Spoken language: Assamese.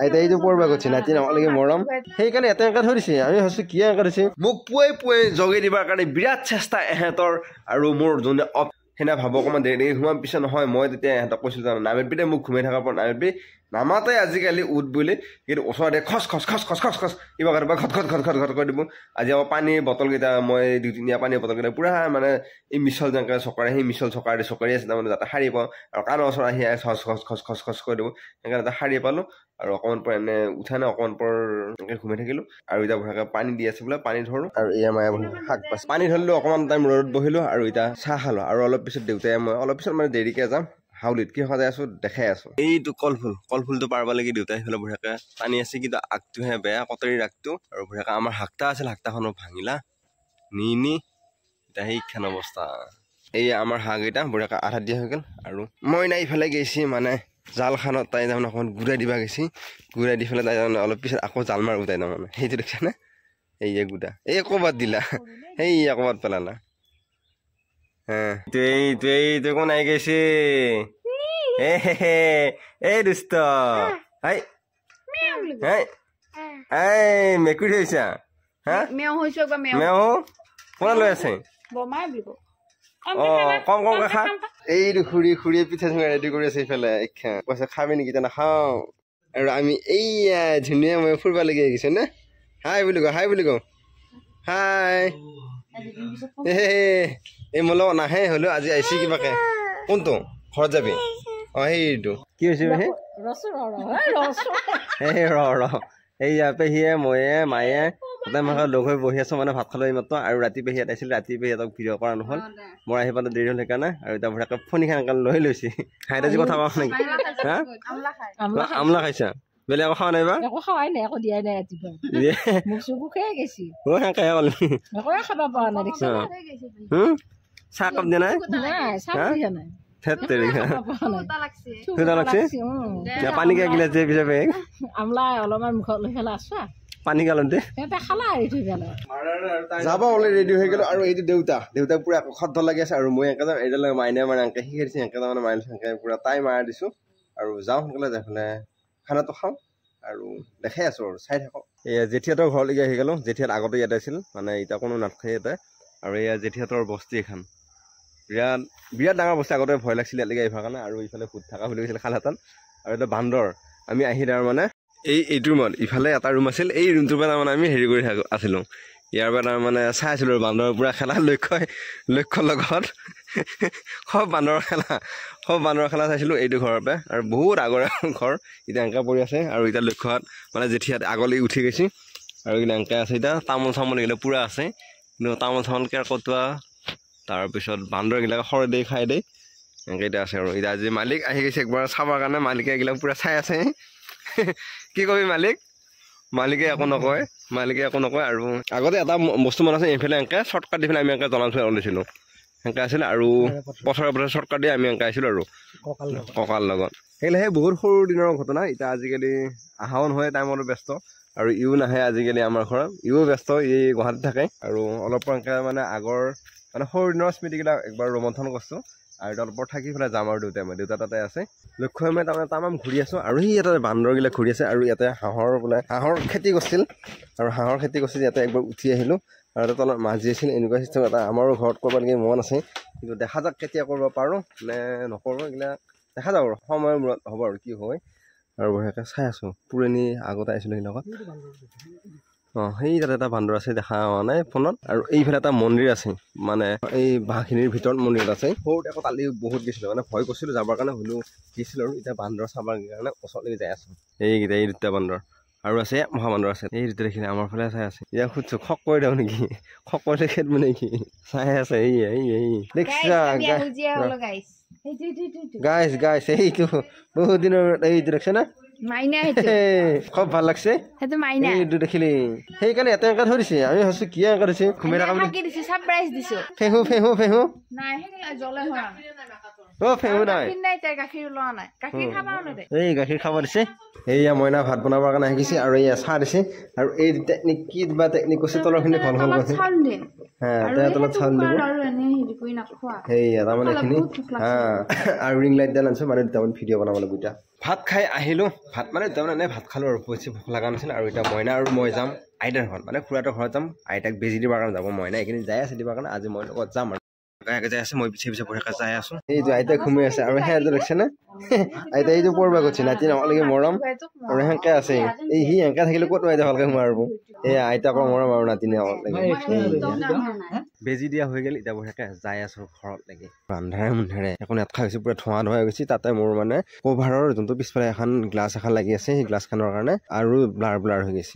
আইতা এইটো পৰবা গৈছে নাতি নামালেগে মৰম সেইকাৰণে এটা একা ধৰিছে আমি ভাবিছো কি একা ধৰিছে মোক পুৱাই পুৱাই জগাই দিবৰ কাৰণে বিৰাট চেষ্টা এহেঁতৰ আৰু মোৰ যোনে সেনা ভাব অকণমান দেৰি সোমাৰ পিছত নহয় মই তেতিয়া এহেঁতক কৈছিলো জানো নামেতবিতে মোক ঘুমাই থকাৰ পৰা নামেতবি নামাতে আজিকালি উঠ বুলি কিন্তু ওচৰতে খচ খচ খচ খচ খচ খচ কিবা কাৰোবাৰ ঘট ঘট ঘট ঘট ঘট কৰি দিব আজি আকৌ পানীৰ বটলকেইটা মই 2-3 পানীৰ বটলকেইটা পুৰা মানে এই মিছল যেনেকৈ চকাৰে সেই মিছল চকাৰি আছে তাৰমানে যাতে শাৰী পাওঁ আৰু কাণৰ ওচৰত আহি খচ খচ খচ খচ খচ কৰি দিব সেইকাৰণে এটা শাৰী পালোঁ আৰু অকণমান পৰা এনে উঠা নে অকণমান পৰ এনেকৈ ঘুমাই থাকিলোঁ আৰু এতিয়া ভৰাকৈ পানী দি আছে বোলে পানী ধৰোঁ আৰু এয়া মায়ে শাক পাচ পানী ধৰিলোঁ অকণমান টাইম ৰ'দত বহিলোঁ আৰু এতিয়া চাহ খালোঁ আৰু অলপ পিছত দেউতাই মই অলপ পিছত মানে দেৰিকৈ যাম হাউলিত কি সজাই আছো দেখাই আছো এইটো কলফুলটো পাৰবা লাগি দেউতাই সেইফালে বঢ়িয়াকে পানী আছে কিন্তু আগটোহে বেয়া কটাৰীৰ আগটো আৰু বঢ়িয়াকে আমাৰ হাকটা আছিল হাকটাখনো ভাঙিলা নি এতিয়া সেইখান অৱস্থা এই আমাৰ হাঁহকেইটা বঢ়িয়াকে আধা দিয়া হৈ গ'ল আৰু মই নাই ইফালে গৈছি মানে জালখানত তাই তাৰমানে অকণমান ঘূৰাই দিবা গৈছি ঘূৰাই দি পেলাই তাই তাৰমানে অলপ পিছত আকৌ জাল মাৰ উঠাই তাৰমানে সেইটো দেখিছানে এই গুদা এই ক'ৰবাত দিলা সেই ক'ৰবাত পেলালা তুই কোন আহি গৈছে এই দুষ্ট মেকুৰী হৈছা হা মেও কোনে লৈ আছে কম কমকে খা এইটো খুৰীয়ে পিঠা চুঙা ৰেডি কৰি আছে ইফালে কৈছে খাবি নেকি এতিয়া নাখাওঁ আৰু আমি এইয়া ধুনীয়া মই ফুৰিব লাগি আহিছে নে হাই বুলি কওঁ হাই এই মোৰ লগত নাহে হ'লেও আজি আহিছে কিবাকে কোনটো ঘৰত যাবি সেইটো কি হৈছে এইয়া পেহীয়ে ময়ে মায়ে গোটেই মাকে লগ হৈ বহি আছো মানে ভাত খালোঁ এইমাত্ৰ আৰু ৰাতি পেহীয়াত আহিছিল ৰাতি পেহীহঁতক ভিডিঅ' কৰা নহ'ল মই আহি পালে দেৰি হ'ল সেইকাৰণে আৰু এতিয়া ভৰাকে ফণীখান লৈ লৈছে খাইতে যি কথা কোৱা নেকি হা আমলা খাইছা বেলেগ একো খোৱা নাই বা একো খোৱাই নাই একো দিয়াই নাই ৰাতিপুৱা চাহ কাপ দিয়া নাই পানী গিলাচ দিয়ে পিছে অলপমান মুখত লৈ পেলাই আছো পানী গালতে যাব ওলাই ৰেডি হৈ গ'লো আৰু এইটো দেউতা পুৰা খদ্দ লাগি আছে আৰু মই এনেকৈ যাম এইডাল মাইনে মানে এনেকৈ শিকাই দিছে এনেকৈ তাৰমানে মাইনে এনেকৈ পুৰা তাই মাৰা দিছোঁ আৰু যাওঁ সোনকালে যাই পেলাই খানাটো খাওঁ আৰু দেখাই আছোঁ আৰু চাই থাকক এয়া জেঠিহঁতৰ ঘৰলৈকে আহি গ'লোঁ জেঠিহঁত আগতে ইয়াতে আছিল মানে এতিয়া কোনো নাথাকে ইয়াতে আৰু এয়া জেঠিহঁতৰ বস্তি এখন বিৰাট ডাঙৰ বস্তু আগতে ভয় লাগিছিলে ইয়ালৈকে আহিবৰ কাৰণে আৰু ইফালে ভূত থকা বুলি কৈছিলে খালহাতান আৰু এটা বান্দৰ আমি আহি তাৰমানে এইটো ৰুমত ইফালে এটা ৰুম আছিল এই ৰুমটোৰ পৰা তাৰমানে আমি হেৰি কৰি আছিলোঁ ইয়াৰ পৰা তাৰমানে চাই আছিলোঁ আৰু বান্দৰৰ পৰা খেলা লক্ষ্যৰ লগত সব বান্দৰৰ খেলা চাইছিলোঁ এইটো ঘৰৰ পৰা আৰু বহুত আগৰে ঘৰ এতিয়া এনেকৈ পৰি আছে আৰু এতিয়া লক্ষ্যত মানে জেঠিয়াত আগলৈ উঠি গৈছে আৰু এইবিলাক এনেকৈ আছে এতিয়া তামোল চামোল এইবিলাক পূৰা আছে কিন্তু তামোল চামোলকৈ কটোৱা তাৰপিছত বান্দৰগিলাক সৰে দি খাই দেই এনেকৈ এতিয়া আছে আৰু এতিয়া আজি মালিক আহি গৈছে একবাৰ চাবৰ কাৰণে মালিকে এইবিলাক পূৰা চাই আছে কি কবি মালিকে একো নকয় আৰু আগতে এটা বস্তু মনত আছে এইফালে এনেকৈ শ্বৰ্টকাট দি পেলাই আমি এনেকৈ জনাই থৈ ওলাইছিলোঁ সেনেকৈ আছিলে আৰু বছৰে শ্বৰ্টকাট দি আমি এনেকৈ আহিছিলোঁ আৰু ককাৰ লগত সেইবিলাক সেই বহুত সৰু দিনৰ ঘটনা এতিয়া আজিকালি অহাও নহয় টাইমতো ব্যস্ত আৰু ইও নাহে আজিকালি আমাৰ ঘৰত ইও ব্যস্ত গুৱাহাটীত থাকে আৰু অলপ এনেকৈ মানে আগৰ মানে সৰু দিনৰ স্মৃতিবিলাক একবাৰ ৰোমন্থন কৰিছোঁ আৰু অলপ থাকি পেলাই যাম আৰু দেউতা তাতে আছে লক্ষ্যই মই তাৰমানে তামাম ঘূৰি আছোঁ আৰু সি ইয়াতে বান্দৰগিলাক ঘূৰি আছে আৰু ইয়াতে হাঁহৰ খেতি কৰিছিল আৰু হাঁহৰ খেতি কৰিছিল ইয়াতে একবাৰ উঠি আহিলোঁ আৰু এটা তলত মাজি আছিল এনেকুৱা চিষ্টেম এটা আমাৰো ঘৰত কৰিব নেকি মন আছে কিন্তু দেখা যাওক কেতিয়া কৰিব পাৰোঁ নে নকৰোঁ এইবিলাক দেখা যাব আৰু সময়ৰ মূৰত হ'ব আৰু কি হয় আৰু বঢ়িয়াকৈ চাই আছোঁ পুৰণি আগতে আহিছিলোঁ সেই লগত সেই তাতে এটা বান্দৰ আছে দেখা হোৱা নাই ফোনত আৰু এইফালে এটা মন্দিৰ আছে মানে এই বাঁহখিনিৰ ভিতৰত মন্দিৰ আছে সৰুতে আকৌ কালি বহুত গৈছিলোঁ মানে ভয় কৰিছিলোঁ যাবৰ কাৰণে হ'লেও গৈছিলোঁ আৰু এতিয়া বান্দৰ চাবৰ কাৰণে ওচৰলৈকে যাই আছোঁ এইকেইটা এই দুটা বান্দৰ আৰু আছে মহাবান্দৰ আছে এই দুটা দেখিলে আমাৰ ফালে চাই আছে ইয়াক সুধিছোঁ খক কৰি দিওঁ নেকি খক কৰিলে খেদব নেকি চাই আছে দেখিছা গাইছ এইটো বহুত দিনৰ এইটো দেখিছে না খুব ভাল লাগছে দেখিলি সেইকাৰণে এটা এনেকা ধৰিছে আমি ভাবিছো কি এনেকা ধৰিছে ঘুমাই থকা ফেহু ফেহু নাই এই গাখীৰ খাব দিছে এইয়া মইনা ভাত বনাবৰ কাৰণে আহিছে আৰু এইয়া চাহ দিছে আৰু এই টেকনিক কি বা টেকনিক কৈছে তলৰখিনি ভাল হ'ল কৈছে তলত চাউল দিব সেইয়া তাৰমানে এইখিনি আৰু ৰিং লাইট ডাল আনিছো মানে দুটামান ভিডিঅ' বনাব লাগিব এতিয়া ভাত খাই আহিলোঁ ভাত মানে তাৰমানে ভাত খালোঁ আৰু বেছি ভোক লগা নাছিল আৰু এতিয়া মইনা আৰু মই যাম আইতাৰ ঘৰত মানে খুৰাটোৰ ঘৰত যাম আইতাক বেজি দিবৰ কাৰণে যাব মইনা এইখিনি যাই আছে দিবৰ কাৰণে আজি মই লগত যাম আৰু কাকে যাই আছে মই পিছে পিছে পঢ়াকে যাই আছোঁ এইটো আইতাই ঘুমি আছে আৰু সেয়া দেখিছে নে আইতা এইটো পঢ়বা গৈছে নাতি নকলেকে মৰম আৰু সেনেকে আছে এই সি সেনেকে থাকিলে ক'ত আইতা ভালকে সোমাব এই আইতাকৰ মৰম আৰু নাতিনি বেজি দিয়া হৈ গ'ল এতিয়া বঢ়িয়াকে যাই আছোঁ ঘৰত লাগি আন্ধাৰে মুন্ধাৰে একো নেটখা হৈছে পুৰা ধোঁৱা ধোঁৱা গৈছে তাতে মোৰ মানে কভাৰৰ যোনটো পিছফালে এখন গ্লাছ এখন লাগি আছে সেই গ্লাছখনৰ কাৰণে আৰু ব্লাৰ ব্লাৰ হৈ গৈছে